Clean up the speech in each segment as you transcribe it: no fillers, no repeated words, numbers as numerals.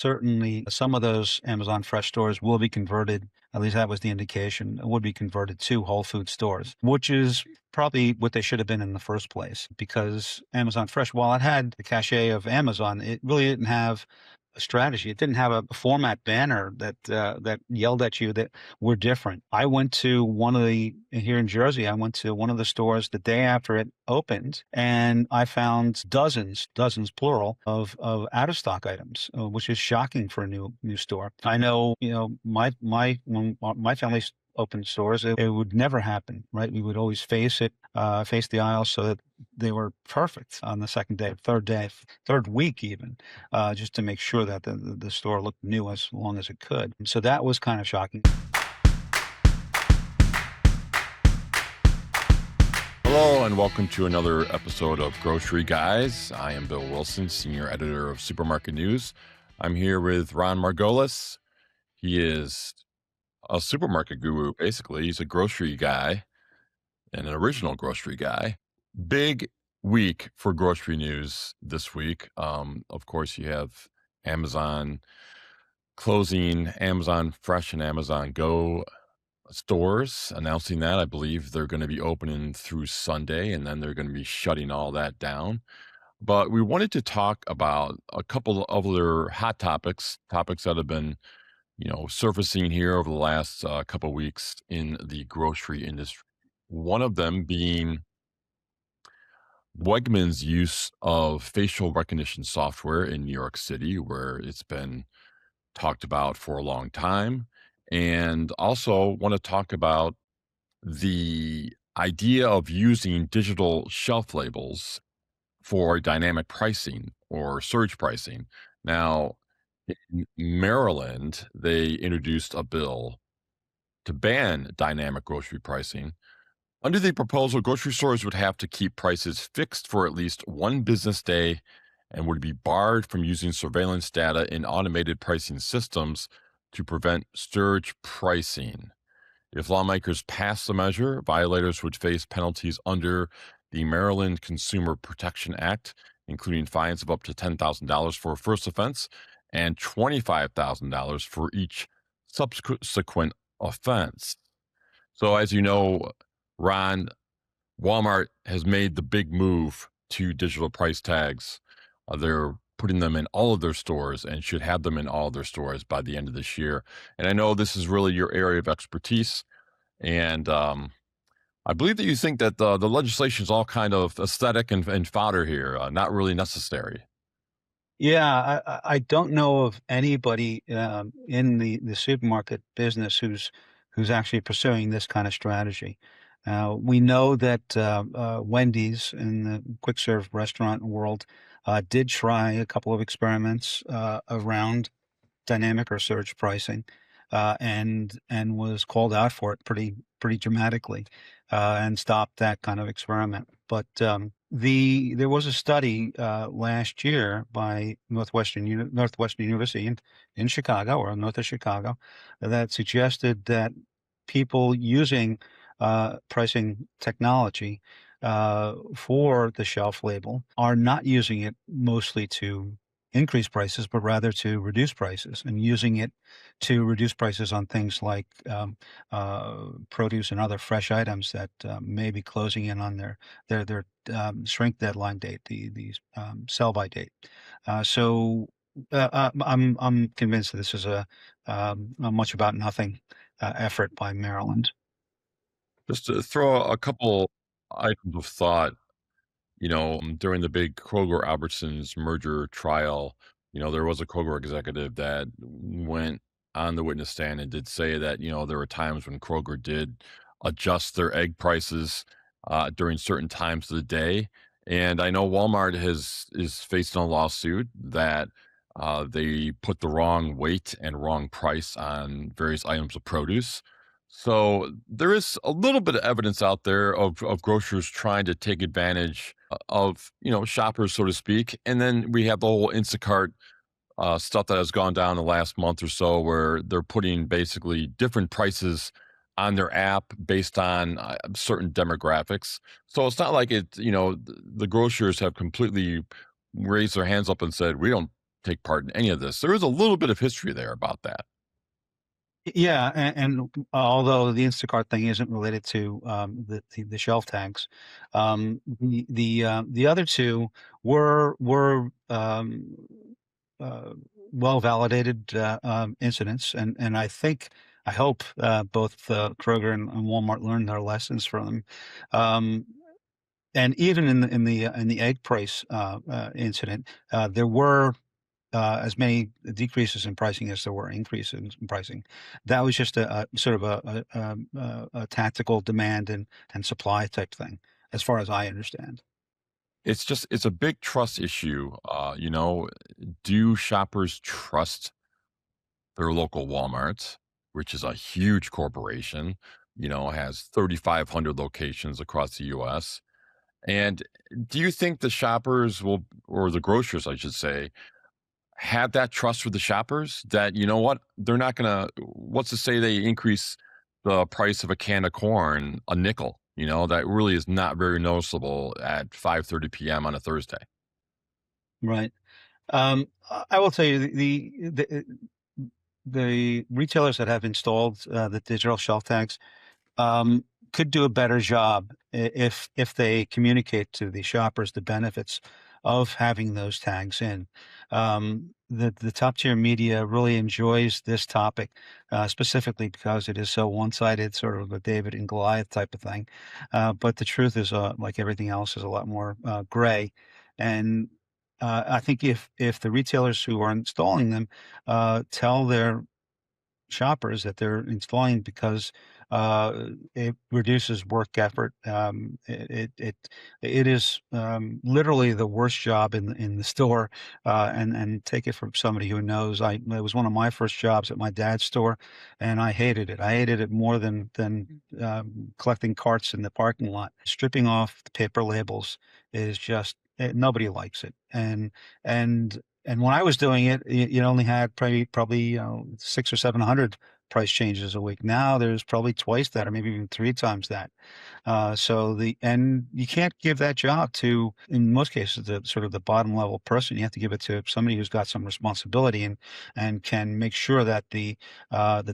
Certainly, some of those Amazon Fresh stores will be converted, at least that was the indication, would be converted to Whole Food stores, which is probably what they should have been in the first place because Amazon Fresh, while it had the cachet of Amazon, it really didn't have a strategy. It didn't have a format banner that yelled at you that we're different. I went to one of the here in Jersey. I went to one of the stores the day after it opened, and I found dozens plural of out of stock items, which is shocking for a new store. I know, my when my family opened stores, it would never happen, right? We would always face the aisle so that they were perfect on the second day, third week even, just to make sure that the store looked new as long as it could. So that was kind of shocking. Hello, and welcome to another episode of Grocery Guys. I am Bill Wilson, Senior Editor of Supermarket News. I'm here with Ron Margulis. He is a supermarket guru, basically. He's a grocery guy and an original grocery guy. Big week for grocery news this week. Of course, you have Amazon closing Amazon Fresh and Amazon Go stores, announcing that. I believe they're going to be opening through Sunday, and then they're going to be shutting all that down. But we wanted to talk about a couple of other hot topics that have been, surfacing here over the last couple of weeks in the grocery industry. One of them being Wegman's use of facial recognition software in New York City, where it's been talked about for a long time. And also want to talk about the idea of using digital shelf labels for dynamic pricing or surge pricing. Now, in Maryland, they introduced a bill to ban dynamic grocery pricing. Under the proposal, grocery stores would have to keep prices fixed for at least one business day and would be barred from using surveillance data in automated pricing systems to prevent surge pricing. If lawmakers pass the measure, violators would face penalties under the Maryland Consumer Protection Act, including fines of up to $10,000 for a first offense and $25,000 for each subsequent offense. So, as you know, Ron, Walmart has made the big move to digital price tags. They're putting them in all of their stores and should have them in all of their stores by the end of this year. And I know this is really your area of expertise. And I believe that you think that the legislation is all kind of aesthetic and fodder here, not really necessary. Yeah, I don't know of anybody in the supermarket business who's actually pursuing this kind of strategy. We know that Wendy's in the quick serve restaurant world did try a couple of experiments around dynamic or surge pricing, and was called out for it pretty dramatically, and stopped that kind of experiment. But there was a study last year by Northwestern University in Chicago, or north of Chicago, that suggested that people using pricing technology for the shelf label are not using it mostly to increase prices, but rather to reduce prices, and using it to reduce prices on things like produce and other fresh items that may be closing in on their shrink deadline date, the sell by date. I'm convinced that this is a much about nothing effort by Maryland. Just to throw a couple items of thought, during the big Kroger Albertsons merger trial, there was a Kroger executive that went on the witness stand and did say that, there were times when Kroger did adjust their egg prices during certain times of the day. And I know Walmart is facing a lawsuit that they put the wrong weight and wrong price on various items of produce. So there is a little bit of evidence out there of grocers trying to take advantage of, shoppers, so to speak. And then we have the whole Instacart stuff that has gone down the last month or so, where they're putting basically different prices on their app based on certain demographics. So it's not like the grocers have completely raised their hands up and said, we don't take part in any of this. There is a little bit of history there about that. Yeah, and although the Instacart thing isn't related to the shelf tags, the other two were uh, well validated incidents, and I hope both Kroger and Walmart learned their lessons from them. Um, and even in the egg price incident, there were as many decreases in pricing as there were increases in pricing. That was just a sort of a tactical demand and supply type thing, as far as I understand. It's a big trust issue. Do shoppers trust their local Walmart, which is a huge corporation, has 3,500 locations across the US? And do you think the shoppers will, or the grocers, I should say, have that trust with the shoppers that, what, they're not going to, what's to say they increase the price of a can of corn a nickel? That really is not very noticeable at 5:30 p.m. on a Thursday. Right. I will tell you the retailers that have installed the digital shelf tags um, could do a better job if they communicate to the shoppers the benefits of having those tags in. The top tier media really enjoys this topic specifically because it is so one sided, sort of a David and Goliath type of thing. But the truth is, like everything else, is a lot more gray. And I think if the retailers who are installing them tell their shoppers that they're installing because it reduces work effort. It is literally the worst job in the store, and take it from somebody who knows. It was one of my first jobs at my dad's store, and I hated it. I hated it more than collecting carts in the parking lot. Stripping off the paper labels is just nobody likes it, and when I was doing it, you only had probably 6 or 700 price changes a week. Now there's probably twice that, or maybe even three times that. And you can't give that job to, in most cases, the sort of the bottom level person. You have to give it to somebody who's got some responsibility and can make sure that the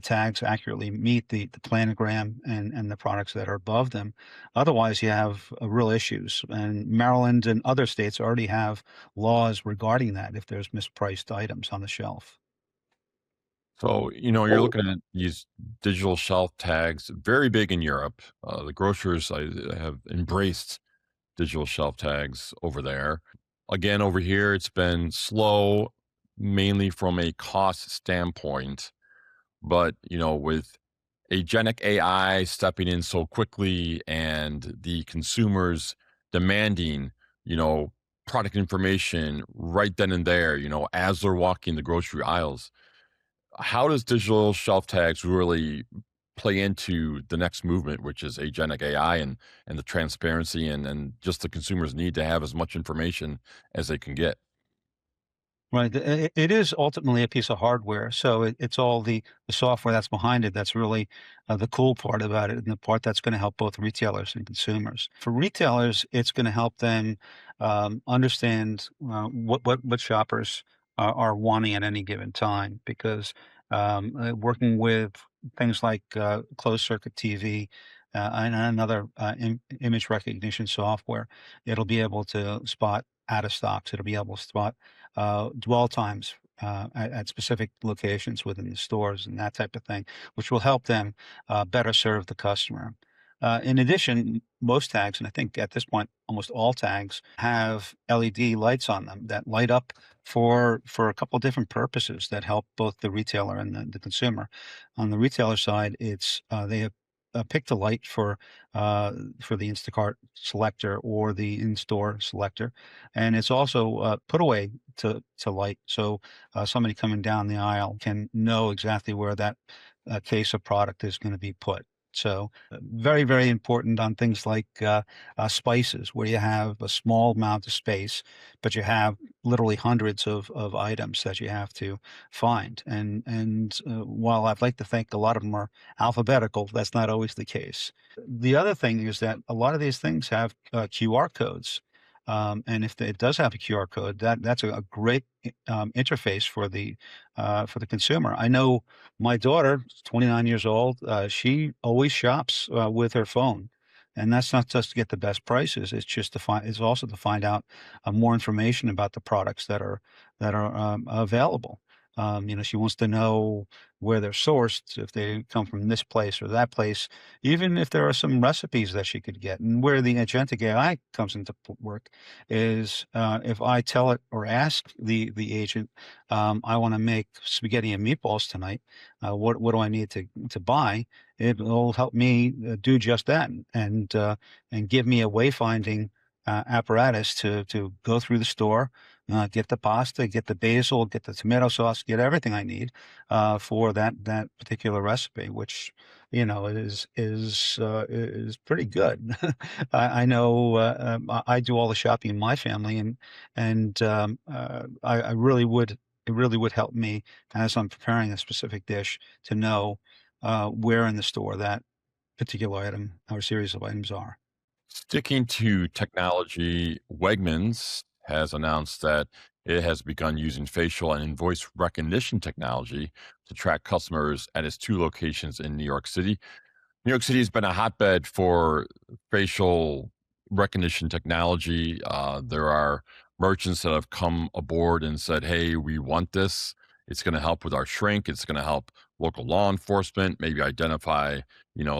tags accurately meet the planogram and the products that are above them. Otherwise, you have real issues. And Maryland and other states already have laws regarding that if there's mispriced items on the shelf. So, you're looking at these digital shelf tags, very big in Europe. The grocers have embraced digital shelf tags over there. Again, over here, it's been slow, mainly from a cost standpoint. But, with agentic AI stepping in so quickly and the consumers demanding, you know, product information right then and there, as they're walking the grocery aisles, how does digital shelf tags really play into the next movement, which is agentic AI and the transparency and just the consumers need to have as much information as they can get? Right. It is ultimately a piece of hardware. So it's all the software that's behind it that's really the cool part about it, and the part that's going to help both retailers and consumers. For retailers, it's going to help them understand what shoppers are wanting at any given time, because working with things like closed circuit TV and another image recognition software, it'll be able to spot out of stocks. It'll be able to spot dwell times at specific locations within the stores and that type of thing, which will help them better serve the customer. In addition, most tags, and I think at this point almost all tags, have LED lights on them that light up for a couple of different purposes that help both the retailer and the consumer. On the retailer side, it's they have picked a light for the Instacart selector or the in-store selector, and it's also put away to light, so somebody coming down the aisle can know exactly where that case of product is going to be put. So very, very important on things like spices, where you have a small amount of space, but you have literally hundreds of items that you have to find. And while I'd like to think a lot of them are alphabetical, that's not always the case. The other thing is that a lot of these things have QR codes. And if it does have a QR code, that's a great interface for the consumer. I know my daughter, 29 years old, she always shops with her phone. And that's not just to get the best prices. It's just to find. It's also to find out more information about the products that are available. She wants to know where they're sourced, if they come from this place or that place, even if there are some recipes that she could get. And where the agentic AI comes into work is if I tell it or ask the agent, I want to make spaghetti and meatballs tonight. What do I need to buy? It will help me do just that and give me a wayfinding apparatus to go through the store, get the pasta, get the basil, get the tomato sauce, get everything I need for that particular recipe, which is pretty good. I know I do all the shopping in my family, and I really would it really would help me as I'm preparing a specific dish to know where in the store that particular item or series of items are. Sticking to technology, Wegmans has announced that it has begun using facial and voice recognition technology to track customers at its two locations in New York City. New York City has been a hotbed for facial recognition technology. There are merchants that have come aboard and said, "Hey, we want this. It's going to help with our shrink. It's going to help local law enforcement, maybe identify,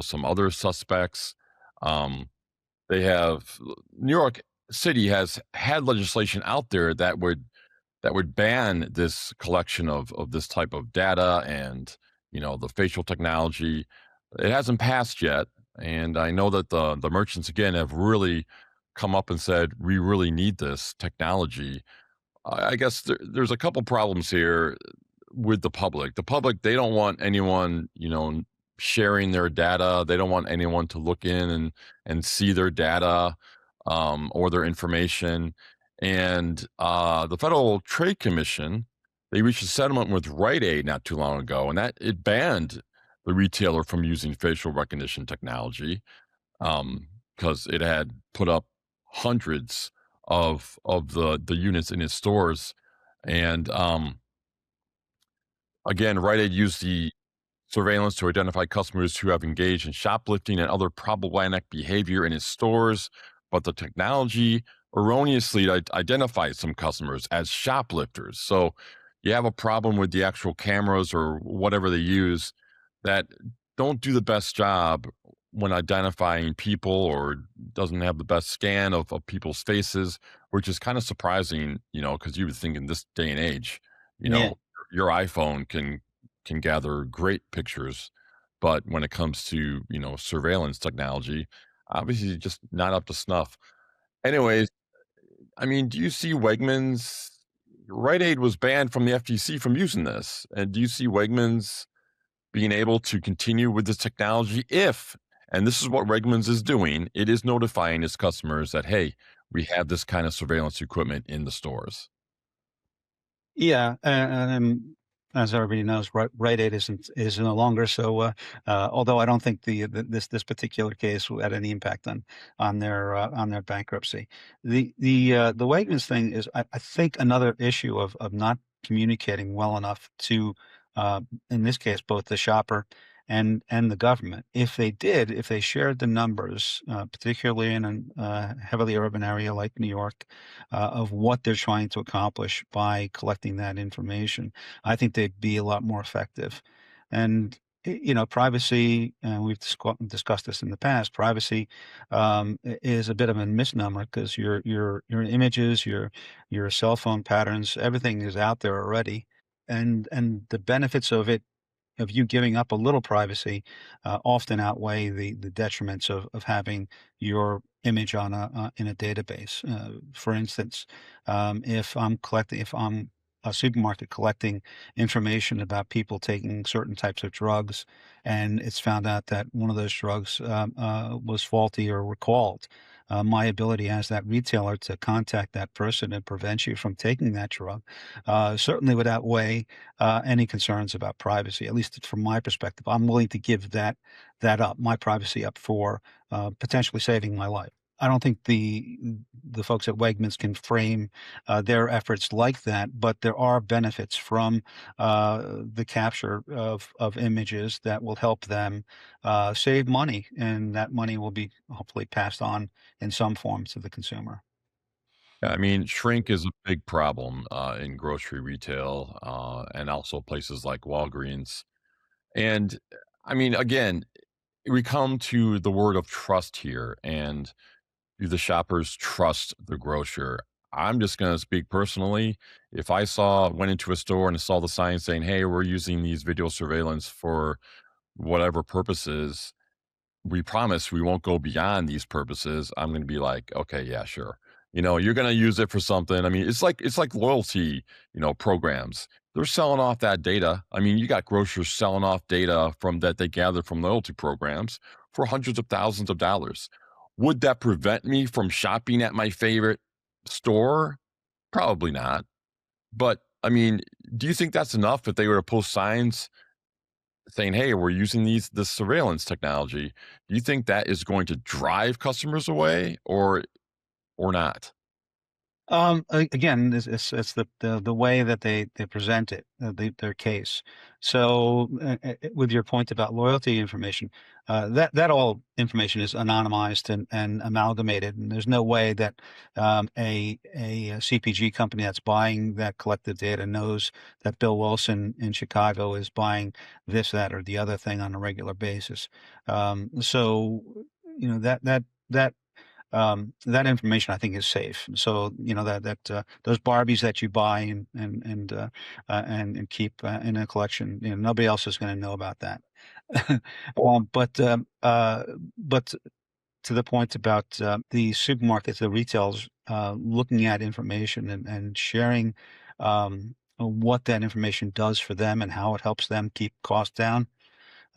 some other suspects." Um, they have New York City has had legislation out there that would ban this collection of this type of data and the facial technology. It hasn't passed yet, and I know that the merchants again have really come up and said we really need this technology. I guess there's a couple problems here with the public. The public, they don't want anyone, sharing their data. They don't want anyone to look in and see their data or their information. And the Federal Trade Commission, they reached a settlement with Rite Aid not too long ago, and that it banned the retailer from using facial recognition technology because it had put up hundreds of the units in its stores. And again, Rite Aid used the surveillance to identify customers who have engaged in shoplifting and other problematic behavior in its stores, but the technology erroneously identifies some customers as shoplifters. So you have a problem with the actual cameras or whatever they use that don't do the best job when identifying people or doesn't have the best scan of people's faces, which is kind of surprising, because you would think in this day and age, you Yeah. know, your iPhone can gather great pictures, but when it comes to surveillance technology, obviously just not up to snuff. Anyways, I mean, do you see Wegmans? Rite Aid was banned from the FTC from using this, and do you see Wegmans being able to continue with this technology if, and this is what Wegmans is doing, it is notifying its customers that, hey, we have this kind of surveillance equipment in the stores. Yeah, and as everybody knows, Rite Aid is no longer. So, although I don't think this particular case had any impact on their bankruptcy, the Wegmans thing is, I think, another issue of not communicating well enough to, in this case, both the shopper and the government. If they shared the numbers, particularly in a heavily urban area like New York, of what they're trying to accomplish by collecting that information, I think they'd be a lot more effective. And privacy, we've discussed this in the past. Privacy is a bit of a misnomer because your images, your cell phone patterns, everything is out there already, and the benefits of you giving up a little privacy often outweigh the detriments of having your image on in a database. For instance, if I'm a supermarket collecting information about people taking certain types of drugs, and it's found out that one of those drugs was faulty or recalled. My ability as that retailer to contact that person and prevent you from taking that drug certainly would outweigh any concerns about privacy. At least from my perspective, I'm willing to give that up, my privacy up for potentially saving my life. I don't think the folks at Wegmans can frame their efforts like that, but there are benefits from the capture of images that will help them save money, and that money will be hopefully passed on in some form to the consumer. Yeah, I mean, shrink is a big problem in grocery retail and also places like Walgreens. And I mean, again, we come to the word of trust here. And do the shoppers trust the grocer? I'm just going to speak personally. If I went into a store and saw the sign saying, hey, we're using these video surveillance for whatever purposes, we promise we won't go beyond these purposes. I'm going to be like, okay, yeah, sure. You're going to use it for something. I mean, it's like loyalty, programs. They're selling off that data. I mean, you got grocers selling off data from that they gathered from loyalty programs for hundreds of thousands of dollars. Would that prevent me from shopping at my favorite store? Probably not. But I mean, do you think that's enough if they were to post signs saying, "Hey, we're using this surveillance technology." Do you think that is going to drive customers away or not? Again, it's the way that they present it, their case. So, with your point about loyalty information, that all information is anonymized and amalgamated, and there's no way that a CPG company that's buying that collective data knows that Bill Wilson in Chicago is buying this, that, or the other thing on a regular basis. So, that that information I think is safe. So, those Barbies that you buy and keep in a collection, nobody else is going to know about that. But to the point about the supermarkets, the retailers looking at information and sharing what that information does for them and how it helps them keep costs down.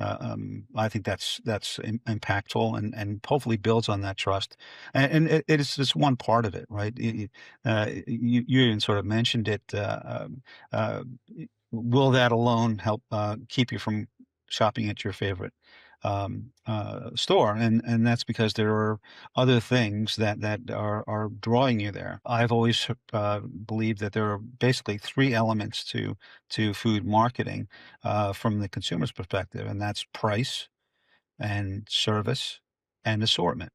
I think that's impactful and hopefully builds on that trust. And it is just one part of it, right? You even sort of mentioned it. Will that alone help keep you from shopping at your favorite store? And that's because there are other things that are drawing you there. I've always believed that there are basically three elements to food marketing from the consumer's perspective, and that's price and service and assortment.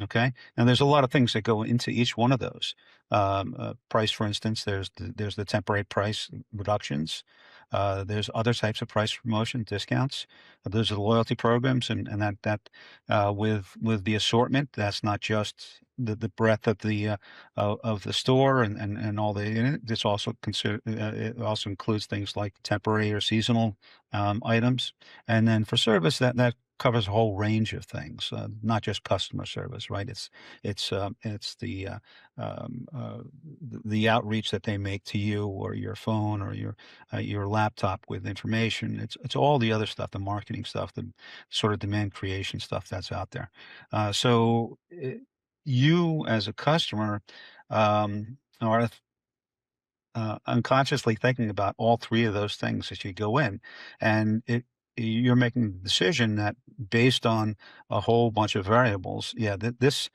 Okay. Now, there's a lot of things that go into each one of those. Price, for instance, there's the temporary price reductions. There's other types of price promotion discounts. Those are the loyalty programs, and with the assortment, that's not just the breadth of the store and all the in it. This also it also includes things like temporary or seasonal items, and then for service that covers a whole range of things, not just customer service, right? It's the outreach that they make to you or your phone or your laptop with information. It's all the other stuff, the marketing stuff, the sort of demand creation stuff that's out there. You as a customer are unconsciously thinking about all three of those things as you go in, and you're making the decision that based on a whole bunch of variables, yeah, this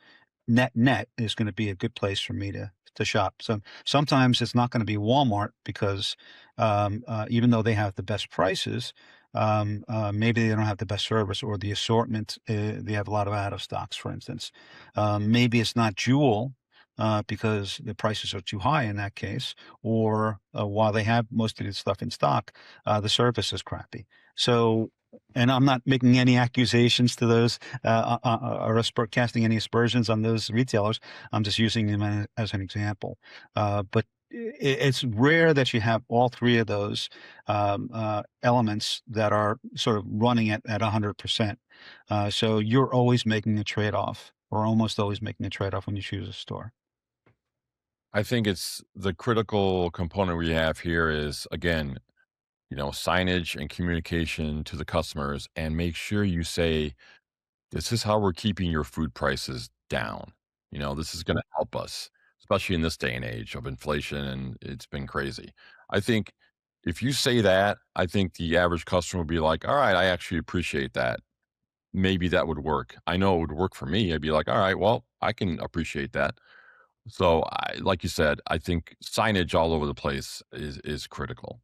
net is going to be a good place for me to shop. So sometimes it's not going to be Walmart because even though they have the best prices, maybe they don't have the best service or the assortment. They have a lot of out of stocks, for instance. Maybe it's not Jewel. Because the prices are too high in that case, or while they have most of the stuff in stock, the service is crappy. So, and I'm not making any accusations to those or casting any aspersions on those retailers. I'm just using them as an example. But it's rare that you have all three of those elements that are sort of running at 100%. So you're always making a trade-off, or almost always making a trade-off when you choose a store. I think it's the critical component we have here is again, signage and communication to the customers and make sure you say, this is how we're keeping your food prices down. This is going to help us, especially in this day and age of inflation. And it's been crazy. I think if you say that, I think the average customer will be like, all right, I actually appreciate that. maybe that would work. I know it would work for me. I'd be like, all right, well, I can appreciate that. So, like you said, I think signage all over the place is critical.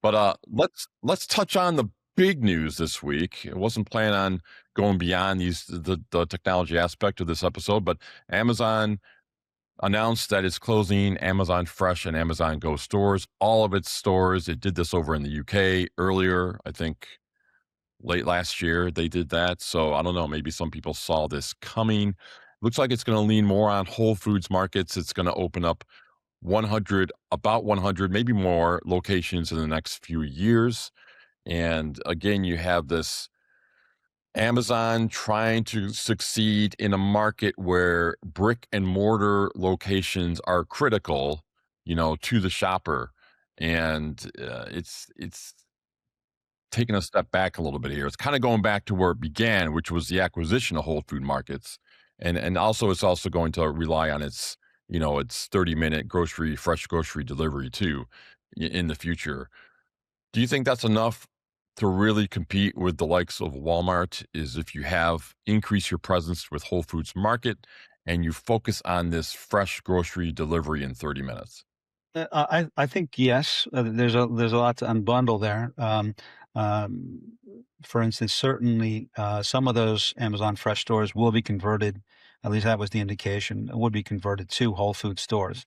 But let's touch on the big news this week. I wasn't planning on going beyond the technology aspect of this episode, but Amazon announced that it's closing Amazon Fresh and Amazon Go stores, all of its stores. It did this over in the UK earlier, I think late last year they did that. So I don't know, maybe some people saw this coming. Looks like it's going to lean more on Whole Foods markets. It's going to open up 100, about 100, maybe more locations in the next few years. And again, you have this Amazon trying to succeed in a market where brick and mortar locations are critical, to the shopper. And it's taking a step back a little bit here. It's kind of going back to where it began, which was the acquisition of Whole Food markets. And also it's also going to rely on its 30-minute fresh grocery delivery too in the future. Do you think that's enough to really compete with the likes of Walmart? Is if you have increase your presence with Whole Foods Market and you focus on this fresh grocery delivery in 30 minutes? I think yes. There's a lot to unbundle there. Um, for instance, certainly some of those Amazon Fresh stores will be converted. At least that was the indication. Would be converted to Whole Food stores,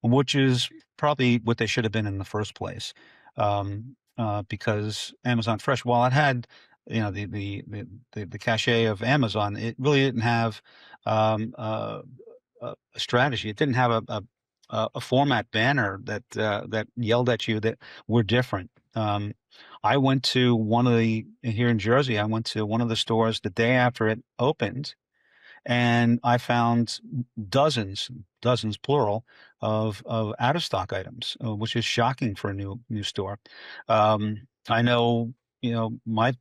which is probably what they should have been in the first place. Because Amazon Fresh, while it had the cachet of Amazon, it really didn't have um, uh, a strategy. It didn't have a format banner that yelled at you that we're different. I went to one of the here in Jersey. I went to one of the stores the day after it opened, and I found dozens plural of out of stock items, which is shocking for a new store. I know, my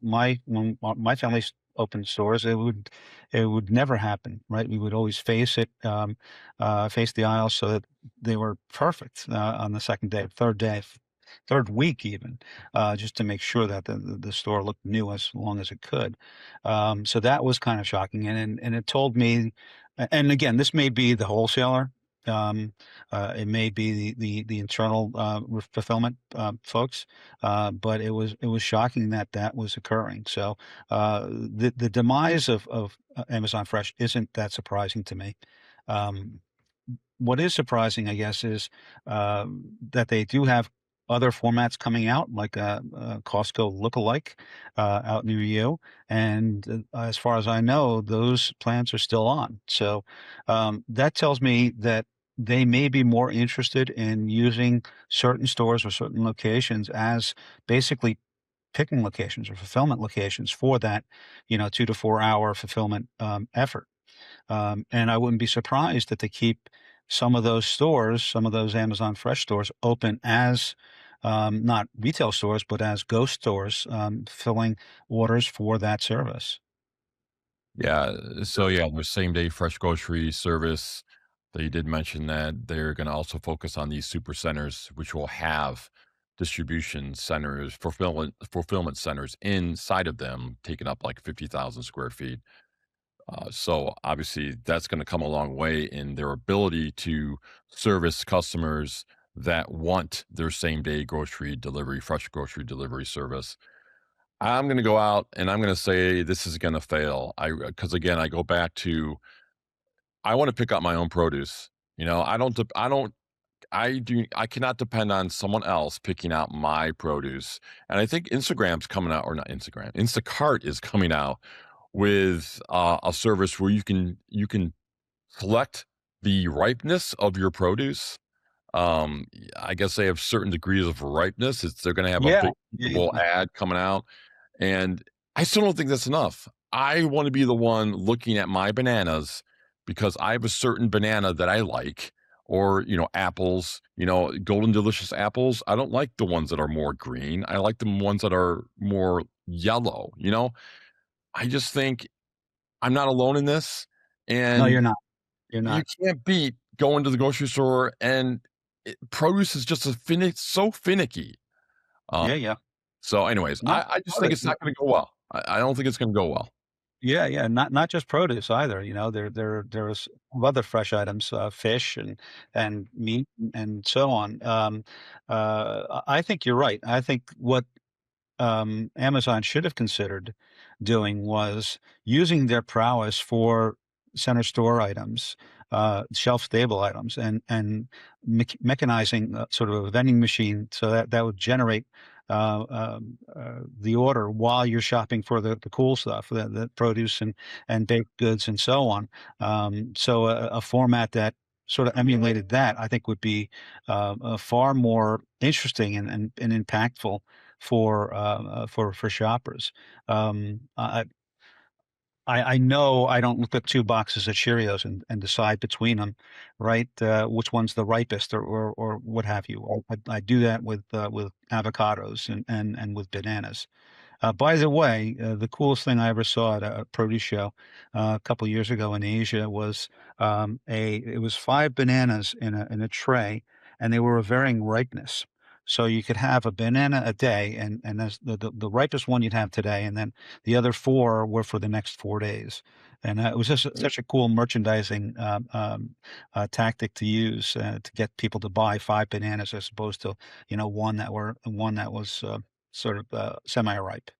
when my family opened stores, it would never happen, right? We would always face the aisle so that they were perfect on the second day, third day, third week even, just to make sure that the store looked new as long as it could. So that was kind of shocking, and it told me, and again, this may be the wholesaler, it may be the internal fulfillment folks, but it was shocking that that was occurring. So the demise of Amazon Fresh isn't that surprising to me. Um, what is surprising, I guess, is that they do have other formats coming out, like a Costco lookalike out near you. And as far as I know, those plans are still on. So that tells me that they may be more interested in using certain stores or certain locations as basically picking locations or fulfillment locations for that, 2 to 4 hour fulfillment effort. And I wouldn't be surprised that they keep some of those stores, some of those Amazon Fresh stores open as not retail stores, but as ghost stores, filling orders for that service. Yeah. So yeah, there's same day fresh grocery service. They did mention that they're going to also focus on these super centers, which will have distribution centers, fulfillment centers inside of them, taking up like 50,000 square feet. So obviously, that's going to come a long way in their ability to service customers that want their same day grocery delivery, fresh grocery delivery service. I'm going to go out and I'm going to say this is going to fail. Because again, I go back to I want to pick up my own produce. I cannot depend on someone else picking out my produce. And I think Instagram's coming out, or not Instagram, Instacart is coming out with a service where you can select the ripeness of your produce. I guess they have certain degrees of ripeness. They're going to have a Yeah. big Yeah. visible ad coming out, and I still don't think that's enough. I want to be the one looking at my bananas because I have a certain banana that I like, or apples. Golden delicious apples. I don't like the ones that are more green. I like the ones that are more yellow. I just think I'm not alone in this, No, and you're not. You're you not. can't beat going to the grocery store, and produce is just so finicky. Uh, Yeah, yeah. so anyways, Not I just part think of it's not gonna go well. I don't think it's gonna go well. Yeah, yeah, not just produce either, there's other fresh items, fish and meat and so on. I think you're right. I think what Amazon should have considered doing was using their prowess for center store items, shelf stable items, and mechanizing sort of a vending machine so that that would generate the order while you're shopping for the cool stuff, the produce and baked goods and so on. So a format that sort of emulated that, I think, would be far more interesting and impactful for shoppers. I know I don't look at 2 boxes of Cheerios and decide between them, right? Which one's the ripest or what have you. I do that with avocados and with bananas. By the way, the coolest thing I ever saw at a produce show a couple years ago in Asia was a it was 5 bananas in a tray, and they were of varying ripeness. So you could have a banana a day, and as the ripest one you'd have today, and then the other four were for the next 4 days. And it was just such a cool merchandising tactic to use to get people to buy 5 bananas as opposed to one that was sort of semi-ripe.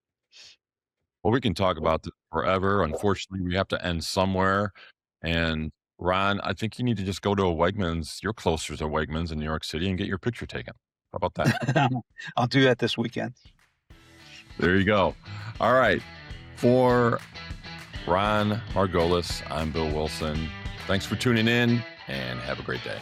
Well, we can talk about this forever. Unfortunately, we have to end somewhere. And Ron, I think you need to just go to a Wegmans. You're closer to Wegmans in New York City and get your picture taken. How about that? I'll do that this weekend. There you go. All right. For Ron Margulis, I'm Bill Wilson. Thanks for tuning in and have a great day.